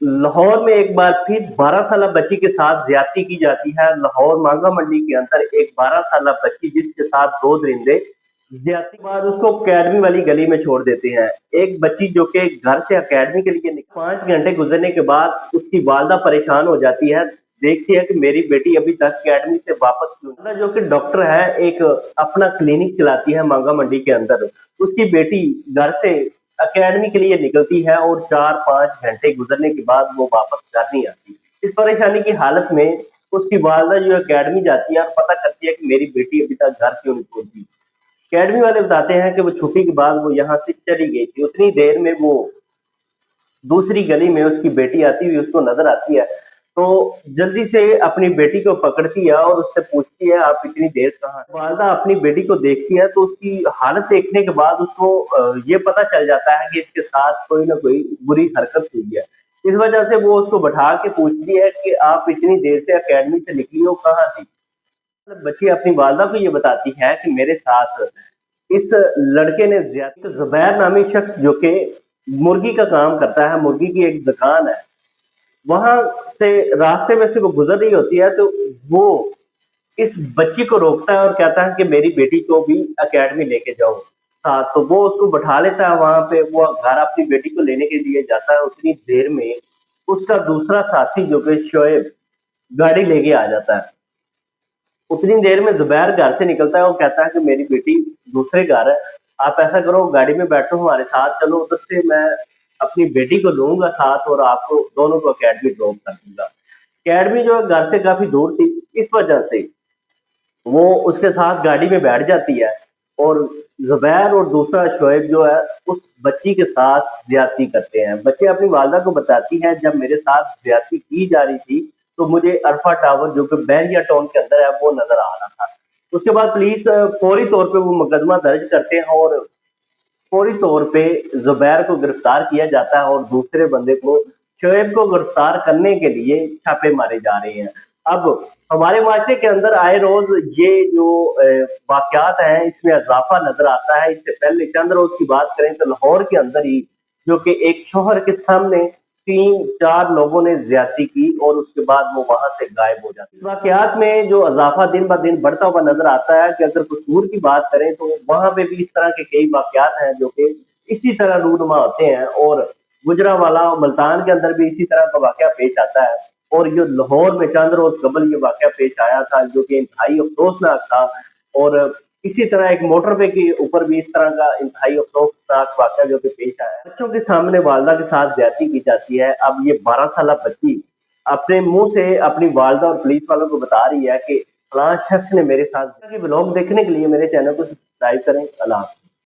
लाहौर में एक बार फिर 12 साल बच्ची के साथ ज्यादती की जाती है। लाहौर मांगा मंडी के अंदर एक 12 साल बच्ची जिसके साथ दो दरिंदे ज्यादती के बाद उसको अकेडमी वाली गली में छोड़ देते हैं। एक बच्ची जो कि घर से अकेडमी के लिए 5 घंटे गुजरने के बाद उसकी वालदा परेशान हो जाती है, देखती है कि मेरी बेटी अभी तक अकेडमी से वापस क्यों नहीं। वालदा जो कि डॉक्टर है, एक अपना क्लिनिक चलाती है मांगा मंडी के अंदर। उसकी बेटी घर से अकेडमी के लिए निकलती है और 4-5 घंटे गुजरने के बाद वो वापस घर नहीं आती। इस परेशानी की हालत में उसकी वालदा जो अकेडमी जाती है और पता करती है कि मेरी बेटी अभी तक घर क्यों नहीं पहुंची। अकेडमी वाले बताते हैं कि वो छुट्टी के बाद वो यहाँ से चली गई थी। उतनी देर में वो दूसरी गली में उसकी बेटी आती हुई उसको नजर आती है, तो जल्दी से अपनी बेटी को पकड़ती है और उससे पूछती है आप इतनी देर कहाँ थे? वालदा अपनी बेटी को देखती है तो उसकी हालत देखने के बाद उसको ये पता चल जाता है कि इसके साथ कोई ना कोई बुरी हरकत हुई है। इस वजह से वो उसको बैठा के पूछती है कि आप इतनी देर से अकेडमी से निकली हो, कहाँ थी? बच्ची अपनी वालदा को ये बताती है कि मेरे साथ इस लड़के ने ज्यादा, जुबैर नामी शख्स जो कि मुर्गी का काम करता है, मुर्गी की एक दुकान है, वहां से रास्ते में से वो गुजर रही होती है तो वो इस बच्ची को रोकता है और कहता है कि मेरी बेटी को भी अकेडमी लेके जाओ साथ। तो वो उसको बैठा लेता है वहां पे, वो घर अपनी बेटी को लेने के लिए जाता है। उतनी देर में उसका दूसरा साथी जो कि शोएब गाड़ी लेके आ जाता है। उतनी देर में जुबैर घर से निकलता है और कहता है कि मेरी बेटी दूसरे घर है, आप ऐसा करो गाड़ी में बैठो हमारे साथ चलो, उधर से मैं अपनी बेटी को लूंगा साथ और आपको दोनों को अकेडमी ड्रॉप कर दूंगा। अकेडमी जो है घर से काफी दूर थी, इस वजह से वो उसके साथ गाड़ी में बैठ जाती है और जुबैर और दूसरा शोएब जो है उस बच्ची के साथ ज्यादती करते हैं। बच्चे अपनी वालदा को बताती है जब मेरे साथ ज्यादती की जा रही थी तो मुझे अल्फा टावर जो कि बहरिया टाउन के अंदर है वो नजर आ रहा था। उसके बाद पुलिस फौरी तौर पे वो मुकदमा दर्ज करते हैं और फौरी तौर पे जुबैर को गिरफ्तार किया जाता है और दूसरे बंदे को शोएब को गिरफ्तार करने के लिए छापे मारे जा रहे हैं। अब हमारे माशरे के अंदर आए रोज ये जो वाकयात हैं इसमें इजाफा नजर आता है। इससे पहले चंद रोज की बात करें तो लाहौर के अंदर ही जो कि एक शोहर के सामने 3-4 लोगों ने ज्यादती की और उसके बाद वो वहां से गायब हो जाते हैं। इस वाकयात में जो इजाफा दिन ब दिन बढ़ता हुआ नजर आता है कि अगर कसूर की बात करें तो वहां पे भी इस तरह के कई वाकयात हैं जो कि इसी तरह रूनुमा होते हैं और गुजरांवाला और मुल्तान के अंदर भी इसी तरह का वाकया पेश आता है। और ये लाहौर में चंद रोज कबल ये वाकया पेश आया था जो कि इंतहाई अफसोसनाक था। और इसी तरह एक मोटरवे के ऊपर भी इस तरह का इंतहाई अफसोसनाक वाकया जो कि पेश आया। बच्चों के सामने वालदा के साथ ज्यादती की जाती है। अब ये 12 साल बच्ची अपने मुंह से अपनी वालदा और पुलिस वालों को बता रही है कि फलां शख्स ने मेरे साथ। ब्लॉग देखने के लिए मेरे चैनल को सब्सक्राइब करें। अल्लाह हाफ़िज़।